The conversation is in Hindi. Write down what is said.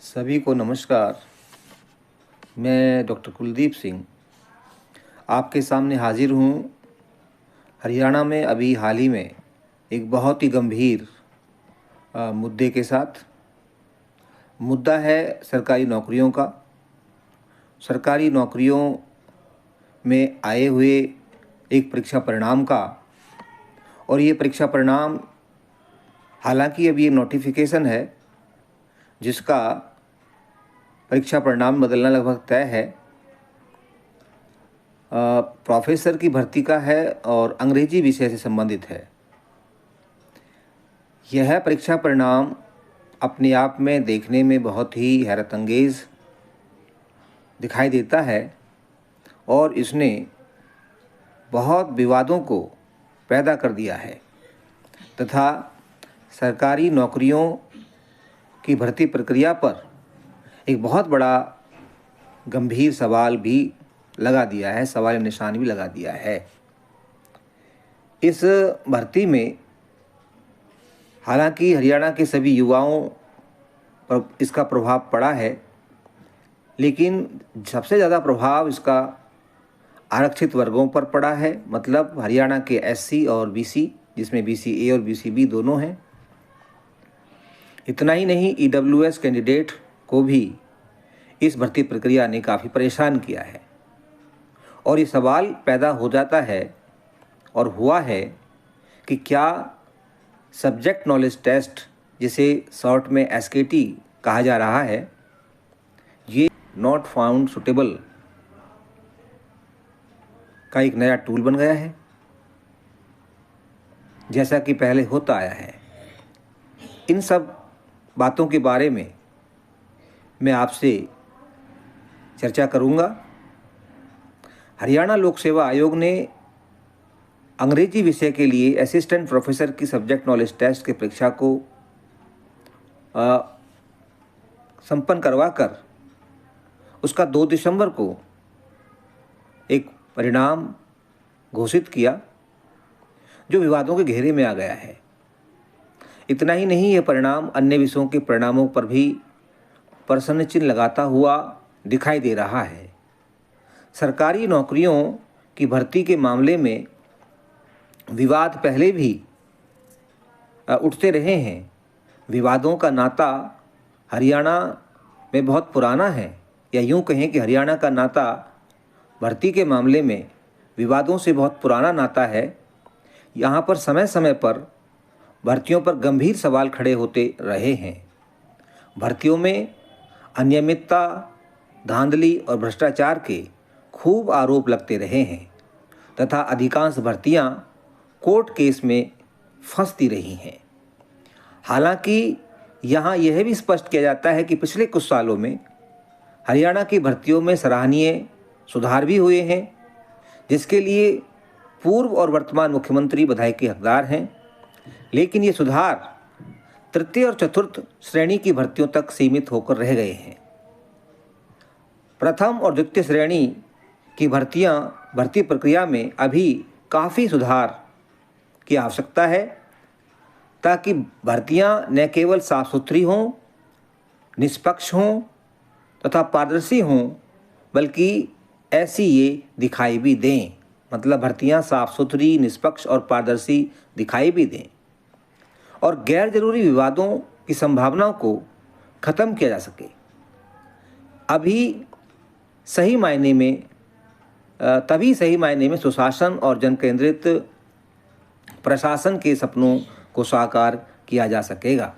सभी को नमस्कार। मैं डॉक्टर कुलदीप सिंह आपके सामने हाजिर हूँ। हरियाणा में अभी हाल ही में एक बहुत ही गंभीर मुद्दे के साथ। मुद्दा है सरकारी नौकरियों का। सरकारी नौकरियों में आए हुए एक परीक्षा परिणाम का। और ये परीक्षा परिणाम, हालांकि अभी ये नोटिफिकेशन है जिसका परीक्षा परिणाम बदलना लगभग तय है। प्रोफेसर की भर्ती का है और अंग्रेजी विषय से संबंधित है। यह परीक्षा परिणाम अपने आप में देखने में बहुत ही हैरतअंगेज़ दिखाई देता है और इसने बहुत विवादों को पैदा कर दिया है तथा सरकारी नौकरियों की भर्ती प्रक्रिया पर एक बहुत बड़ा गंभीर सवाल भी लगा दिया है, सवाल निशान भी लगा दिया है। इस भर्ती में हालांकि हरियाणा के सभी युवाओं पर इसका प्रभाव पड़ा है, लेकिन सबसे ज़्यादा प्रभाव इसका आरक्षित वर्गों पर पड़ा है। मतलब हरियाणा के एससी और बीसी, जिसमें बीसी ए और बीसी बी दोनों हैं। इतना ही नहीं, ईडब्ल्यूएस कैंडिडेट को भी इस भर्ती प्रक्रिया ने काफ़ी परेशान किया है। और ये सवाल पैदा हो जाता है और हुआ है कि क्या सब्जेक्ट नॉलेज टेस्ट, जिसे शॉर्ट में एसकेटी कहा जा रहा है, ये नॉट फाउंड सुटेबल का एक नया टूल बन गया है, जैसा कि पहले होता आया है। इन सब बातों के बारे में मैं आपसे चर्चा करूंगा। हरियाणा लोक सेवा आयोग ने अंग्रेजी विषय के लिए असिस्टेंट प्रोफेसर की सब्जेक्ट नॉलेज टेस्ट की परीक्षा को संपन्न करवाकर उसका 2 दिसंबर को एक परिणाम घोषित किया, जो विवादों के घेरे में आ गया है। इतना ही नहीं, यह परिणाम अन्य विषयों के परिणामों पर भी प्रश्न चिन्ह लगाता हुआ दिखाई दे रहा है। सरकारी नौकरियों की भर्ती के मामले में विवाद पहले भी उठते रहे हैं। विवादों का नाता हरियाणा में बहुत पुराना है, या यूं कहें कि हरियाणा का नाता भर्ती के मामले में विवादों से बहुत पुराना नाता है। यहाँ पर समय समय पर भर्तियों पर गंभीर सवाल खड़े होते रहे हैं। भर्तियों में अनियमितता, धांधली और भ्रष्टाचार के खूब आरोप लगते रहे हैं तथा अधिकांश भर्तियां कोर्ट केस में फंसती रही हैं। हालांकि यहाँ यह भी स्पष्ट किया जाता है कि पिछले कुछ सालों में हरियाणा की भर्तियों में सराहनीय सुधार भी हुए हैं, जिसके लिए पूर्व और वर्तमान मुख्यमंत्री बधाई के हकदार हैं। लेकिन ये सुधार तृतीय और चतुर्थ श्रेणी की भर्तियों तक सीमित होकर रह गए हैं। प्रथम और द्वितीय श्रेणी की भर्ती प्रक्रिया में अभी काफ़ी सुधार की आवश्यकता है, ताकि भर्तियां न केवल साफ सुथरी हों, निष्पक्ष हों तथा पारदर्शी हों, बल्कि ऐसी ये दिखाई भी दें। मतलब भर्तियां साफ सुथरी, निष्पक्ष और पारदर्शी दिखाई भी दें और गैर जरूरी विवादों की संभावनाओं को ख़त्म किया जा सके। तभी सही मायने में सुशासन और जनकेंद्रित प्रशासन के सपनों को साकार किया जा सकेगा।